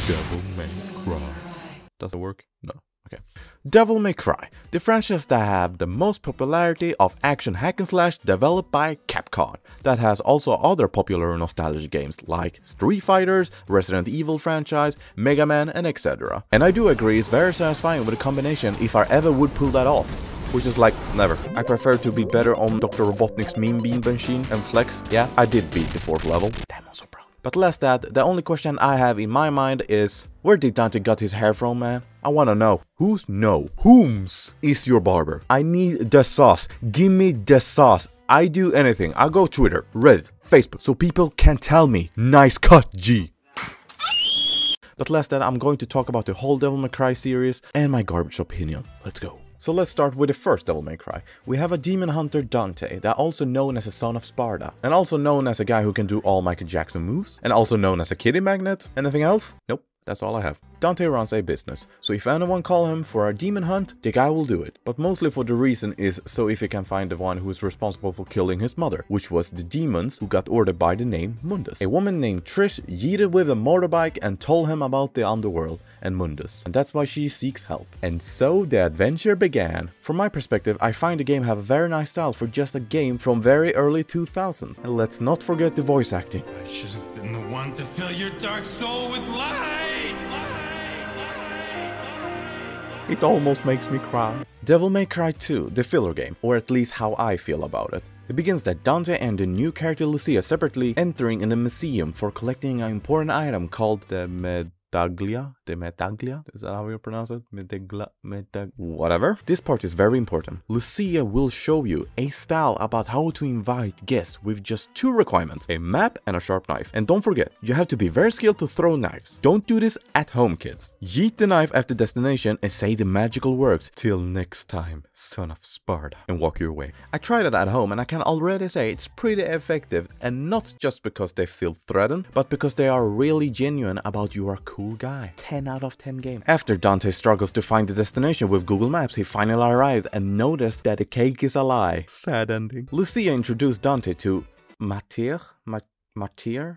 Devilmaycry. Does it work? No. Okay. Devilmaycry, the franchise that have the most popularity of action hack and slash developed by Capcom, that has also other popular nostalgia games like Street Fighters, Resident Evil franchise, Mega Man, and etc. And I do agree it's very satisfying with a combination if I ever would pull that off. Which is like, never. I prefer to be better on Dr. Robotnik's meme bean machine and flex. Yeah, I did beat the 4th level. Damn, I'm so proud. But less that, the only question I have in my mind is, where did Dante got his hair from, man? I wanna know. Whom's is your barber? I need the sauce. Give me the sauce. I do anything. I'll go Twitter, Reddit, Facebook, so people can tell me, nice cut, G. But less that, I'm going to talk about the whole Devilmaycry series and my garbage opinion. Let's go. So let's start with the first Devilmaycry. We have a demon hunter Dante, that also known as a son of Sparta, and also known as a guy who can do all Michael Jackson moves, and also known as a kitty magnet. Anything else? Nope. That's all I have. Dante runs a business, so if anyone call him for a demon hunt, the guy will do it. But mostly for the reason is so if he can find the one who is responsible for killing his mother, which was the demons who got ordered by the name Mundus. A woman named Trish yeeted with a motorbike and told him about the underworld and Mundus, and that's why she seeks help. And so the adventure began. From my perspective, I find the game have a very nice style for just a game from very early 2000s. And let's not forget the voice acting. I should have been the one to fill your dark soul with light. It almost makes me cry. Devilmaycry 2, the filler game, or at least how I feel about it. It begins that Dante and the new character Lucia separately entering in a museum for collecting an important item called the Medaglia? Is that how you pronounce it? Whatever. This part is very important. Lucia will show you a style about how to invite guests with just 2 requirements, a map and a sharp knife. And don't forget, you have to be very skilled to throw knives. Don't do this at home, kids. Yeet the knife after destination and say the magical words, "Till next time, son of Sparta," and walk your way. I tried it at home and I can already say it's pretty effective, and not just because they feel threatened, but because they are really genuine about you are a cool guy. 10 out of 10 game. After Dante struggles to find the destination with Google Maps, he finally arrived and noticed that the cake is a lie. Sad ending. Lucia introduced Dante to Matir?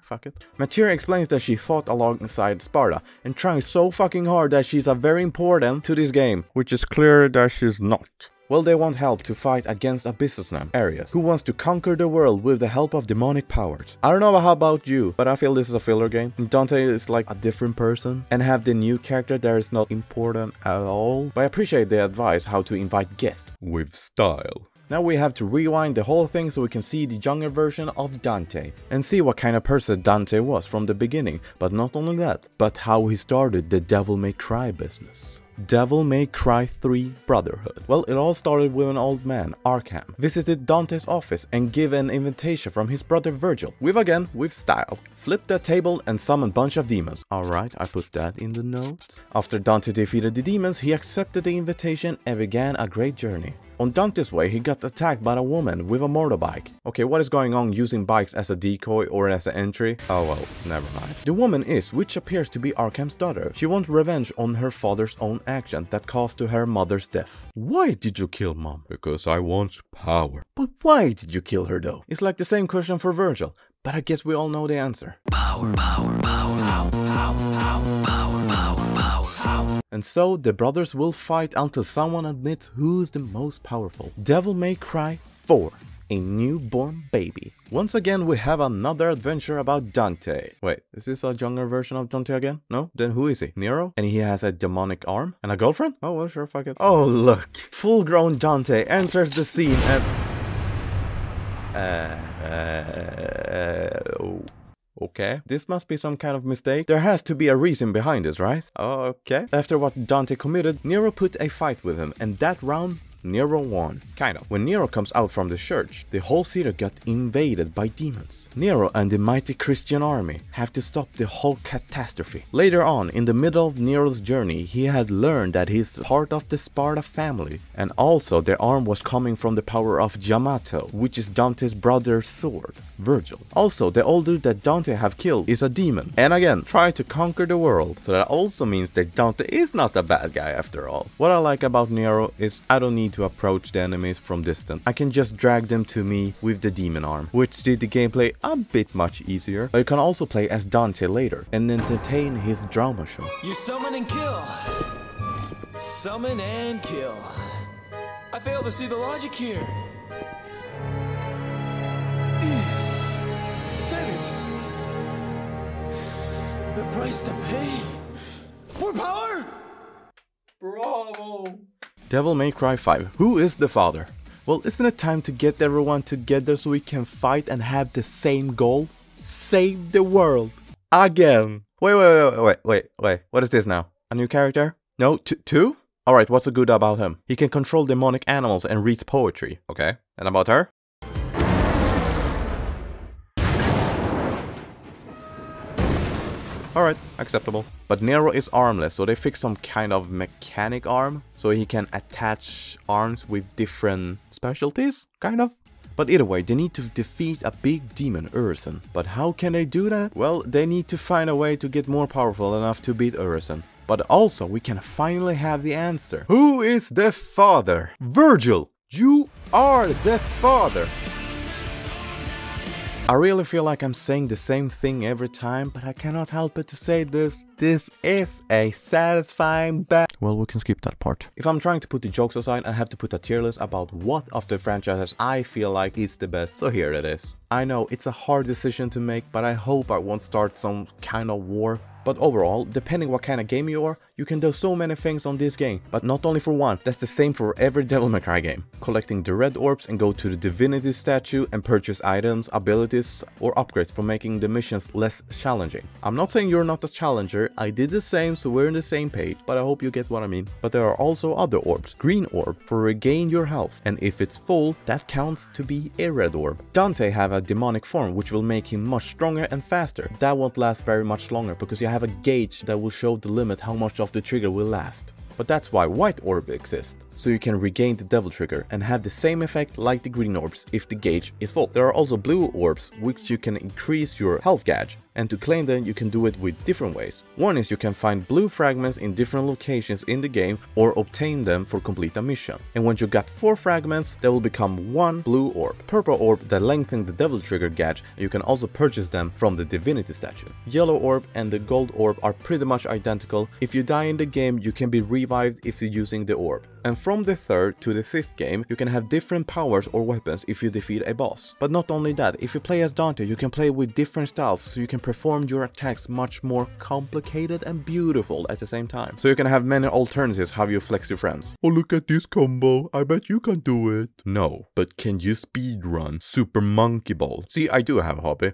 Fuck it. Matir explains that she fought alongside Sparta and trying so fucking hard that she's a very important to this game, which is clear that she's not. Well, they want help to fight against a businessman, Arias, who wants to conquer the world with the help of demonic powers. I don't know how about you, but I feel this is a filler game. Dante is like a different person, and have the new character that is not important at all. But I appreciate the advice how to invite guests with style. Now we have to rewind the whole thing so we can see the younger version of Dante and see what kind of person Dante was from the beginning, but not only that, but how he started the Devilmaycry business. Devilmaycry 3 Brotherhood. Well, it all started with an old man, Arkham, visited Dante's office and gave an invitation from his brother Virgil, with style. Flipped that table and summoned a bunch of demons. Alright, I put that in the notes. After Dante defeated the demons, he accepted the invitation and began a great journey. On Dante's way, he got attacked by a woman with a motorbike. Okay, what is going on using bikes as a decoy or as an entry? Oh well, never mind. The woman is, which appears to be Arkham's daughter. She wants revenge on her father's own action that caused to her mother's death. Why did you kill mom? Because I want power. But why did you kill her though? It's like the same question for Virgil, but I guess we all know the answer. Power. And so the brothers will fight until someone admits who's the most powerful. Devilmaycry 4, a newborn baby. Once again we have another adventure about Dante. Wait, is this a younger version of Dante again? No? Then who is he? Nero? And he has a demonic arm? And a girlfriend? Oh well, sure, fuck it. Oh look, full-grown Dante enters the scene and... Okay, this must be some kind of mistake. There has to be a reason behind this, right? Okay. After what Dante committed, Nero put a fight with him, and that round, Nero won. Kind of. When Nero comes out from the church, the whole city got invaded by demons. Nero and the mighty Christian army have to stop the whole catastrophe. Later on, in the middle of Nero's journey, he had learned that he's part of the Sparta family, and also the arm was coming from the power of Yamato, which is Dante's brother's sword, Virgil. Also, the old dude that Dante have killed is a demon, and again, try to conquer the world. So that also means that Dante is not a bad guy after all. What I like about Nero is I don't need to approach the enemies from distance. I can just drag them to me with the demon arm, which did the gameplay a bit much easier. But you can also play as Dante later and entertain his drama show. You summon and kill. Summon and kill. I fail to see the logic here. Said it. The price to pay for power? Bravo! Devilmaycry 5. Who is the father? Well, isn't it time to get everyone together so we can fight and have the same goal? Save the world! Again! Wait. What is this now? A new character? No, two? Alright, what's so good about him? He can control demonic animals and reads poetry. Okay, and about her? Alright, acceptable. But Nero is armless, so they fix some kind of mechanic arm, so he can attach arms with different specialties, kind of. But either way, they need to defeat a big demon, Urizen. But how can they do that? Well, they need to find a way to get more powerful enough to beat Urizen. But also, we can finally have the answer. Who is the father? Virgil! You are the father! I really feel like I'm saying the same thing every time, but I cannot help but to say this. This is a satisfying battle. Well, we can skip that part. If I'm trying to put the jokes aside, I have to put a tier list about what of the franchises I feel like is the best. So here it is. I know it's a hard decision to make, but I hope I won't start some kind of war. But overall, depending what kind of game you are, you can do so many things on this game, but not only for one. That's the same for every Devilmaycry game. Collecting the red orbs and go to the divinity statue and purchase items, abilities or upgrades for making the missions less challenging. I'm not saying you're not a challenger, I did the same, so we're on the same page, but I hope you get what I mean. But there are also other orbs. Green orb for regain your health, and if it's full, that counts to be a red orb. Dante have a demonic form which will make him much stronger and faster. That won't last very much longer because you have a gauge that will show the limit how much of the trigger will last. But that's why white orb exists, so you can regain the devil trigger and have the same effect like the green orbs if the gauge is full. There are also blue orbs which you can increase your health gauge, and to claim them you can do it with different ways. One is you can find blue fragments in different locations in the game or obtain them for complete a mission. And when you got 4 fragments, there will become 1 blue orb. Purple orb that lengthen the devil trigger gauge, and you can also purchase them from the divinity statue. Yellow orb and the gold orb are pretty much identical. If you die in the game, you can be revived if you're using the orb. And from the 3rd to the 5th game, you can have different powers or weapons if you defeat a boss. But not only that, if you play as Dante, you can play with different styles, so you can perform your attacks much more complicated and beautiful at the same time. So you can have many alternatives how you flex your friends. Oh, look at this combo, I bet you can do it. No, but can you speedrun Super Monkey Ball? See, I do have a hobby.